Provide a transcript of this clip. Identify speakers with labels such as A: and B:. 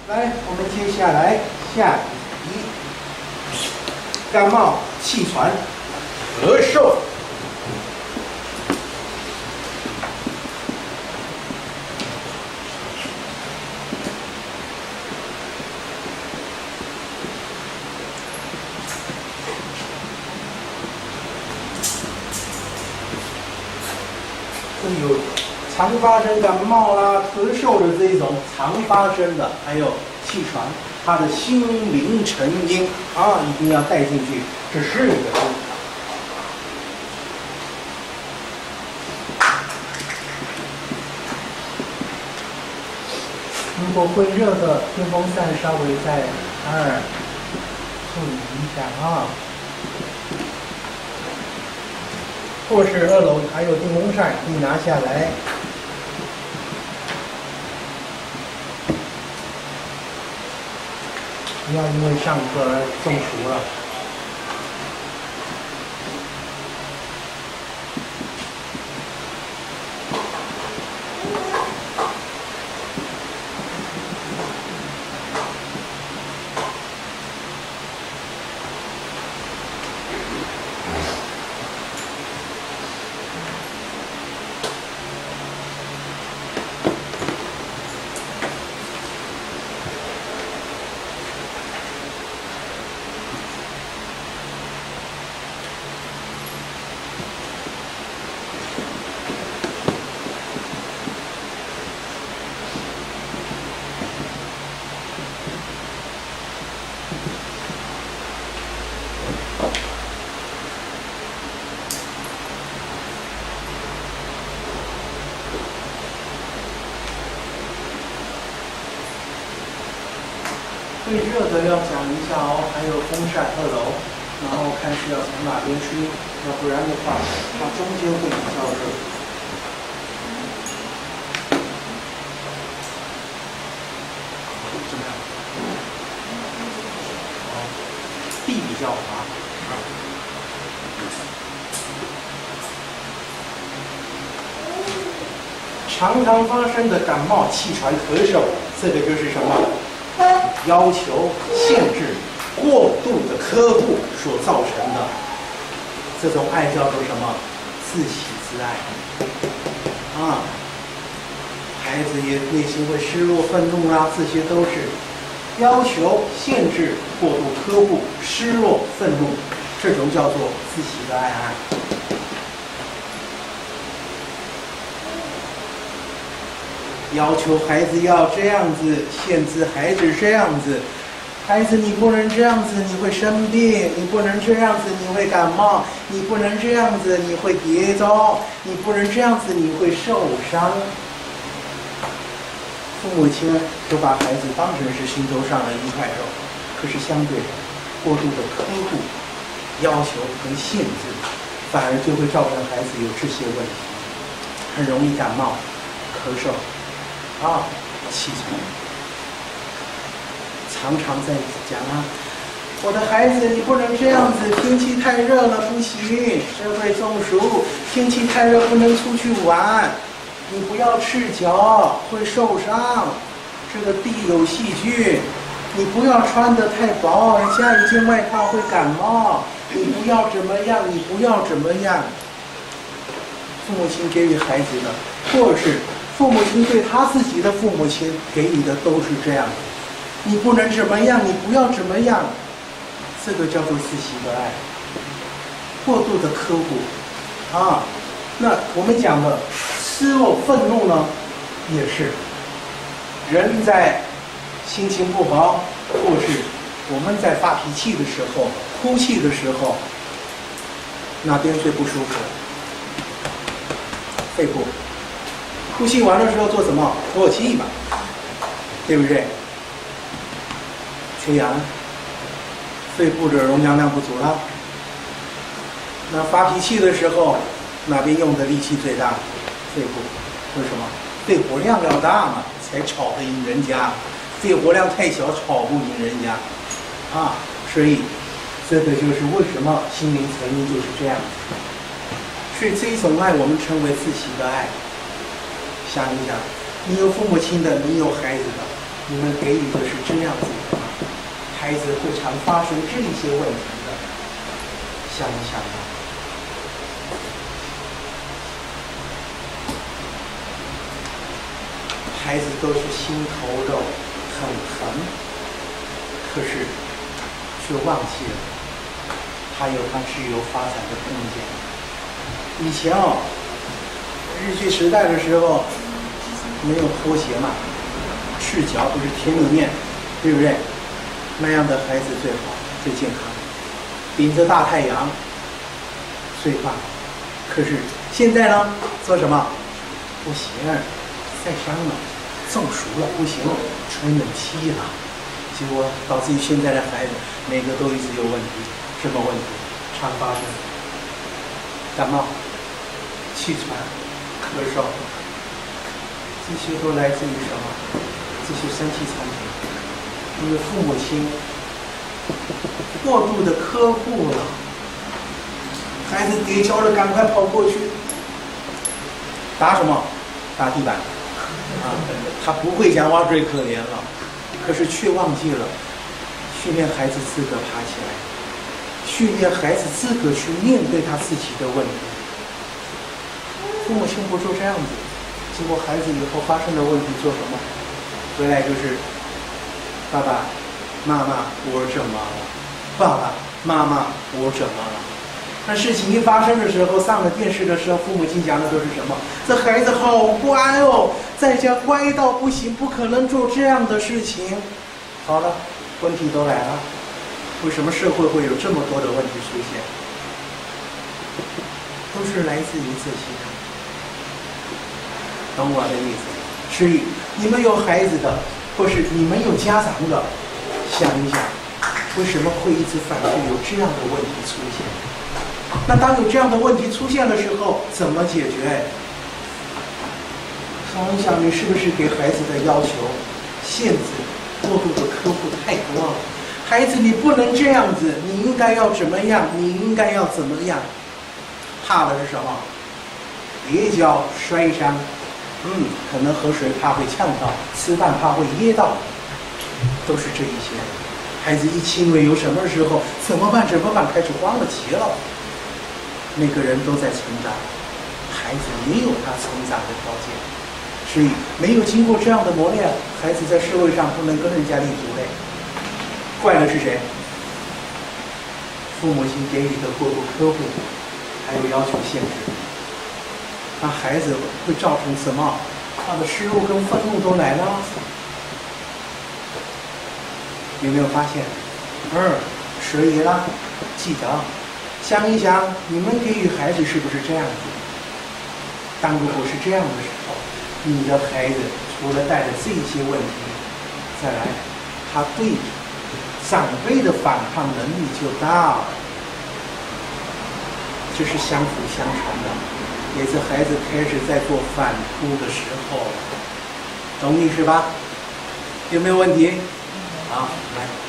A: 来，我们接下来下一题，感冒、气喘、咳嗽。有常发生感冒啦、咳嗽的这种常发生的，还有气喘，它的心灵成因啊，一定要带进去，这是一个字。如果会热的，电风扇稍微再注意一下啊。或是2楼还有电风扇，可以拿下来。不要因为上课而中暑了。最热的要讲一下哦，还有风扇2楼，然后看是要从哪边吹，要不然的话，它中间会比较热。怎么样？地比较滑。常常发生的感冒、气喘、咳嗽，这个就是什么？要求、限制、过度的呵护所造成的，这种爱叫做什么？自喜之爱啊！孩子也内心会失落、愤怒啊，这些都是要求、限制、过度呵护、失落、愤怒，这种叫做自喜的爱。要求孩子要这样子，限制孩子这样子。孩子，你不能这样子，你会生病；你不能这样子，你会感冒；你不能这样子，你会跌倒；你不能这样子，你会受伤。父母亲都把孩子当成是心头上的一块肉，可是相对过度的呵护、要求和限制，反而就会造成孩子有这些问题，很容易感冒、咳嗽。气喘，常常在讲啊，我的孩子，你不能这样子，天气太热了不行，这会中暑；天气太热不能出去玩，你不要赤脚，会受伤，这个地有细菌，你不要穿得太薄，加一件外套会感冒，你不要怎么样，你不要怎么样。父母亲给予孩子的，或是父母亲对他自己的父母亲给予的都是这样的，你不能怎么样，你不要怎么样，这个叫做自喜的爱，过度的呵护啊。那我们讲的失落、愤怒呢，也是人在心情不好，或是我们在发脾气的时候、哭泣的时候，哪边最不舒服？肺部。哭泣完的时候做什么？吐口气嘛，对不对？缺氧，肺部的容量不足了。那发脾气的时候，哪边用的力气最大？肺部。为什么？肺活量要大嘛，才吵得赢人家。肺活量太小，吵不赢人家。所以这个就是为什么心灵成因就是这样子。所以这一种爱，我们称为自喜的爱。想一想，你有父母亲的，你有孩子的，你们给予的是这样子的，孩子会常发生这一些问题的。想一想吧。孩子都是心头肉，很疼，可是却忘记了他有他自由发展的空间。以前日据时代的时候没有拖鞋嘛，赤脚都是田里面，对不对？那样的孩子最好最健康，顶着大太阳最棒。可是现在呢，做什么？不行，晒伤了，中暑了，不行，吹冷气了。结果导致于现在的孩子每个都一直有问题。什么问题？常发生感冒、气喘、咳嗽，这些都来自于什么？这些生气产品，因为父母亲过度的呵护了，孩子跌跤了，赶快跑过去，打什么？打地板啊！他不会讲话最可怜了，可是却忘记了训练孩子资格爬起来，训练孩子资格去面对他自己的问题。父母亲不做这样子，结果孩子以后发生的问题做什么？回来就是爸爸妈妈我怎么了？爸爸妈妈我怎么了？那事情一发生的时候，上了电视的时候，父母亲讲的都是什么？这孩子好乖哦，在家乖到不行，不可能做这样的事情。好了，问题都来了。为什么社会会有这么多的问题出现？都是来自于这些。懂我的意思？所以你们有孩子的，或是你们有家长的，想一想，为什么会一直反复有这样的问题出现？那当有这样的问题出现的时候，怎么解决？想一想，你是不是给孩子的要求、限制、过度的呵护太多了？孩子，你不能这样子，你应该要怎么样？你应该要怎么样？怕的是什么？跌跤、摔伤，可能喝水怕会呛到，吃饭怕会噎到，都是这一些。孩子一轻微有什么时候怎么办？开始慌了急了。每个人都在成长，孩子也有他成长的条件，所以没有经过这样的磨练，孩子在社会上不能跟人家立足嘞。怪的是谁？父母亲给予的过度呵护，还有要求限制，那孩子会造成什么？他的失落跟愤怒都来了。有没有发现？所以啦，记得想一想，你们给予孩子是不是这样子？当如果是这样的时候，你的孩子除了带着这些问题，再来，他对长辈的反抗能力就大了。这是相辅相成的，也是孩子开始在做反扑的时候，懂意思吧？有没有问题？好，来。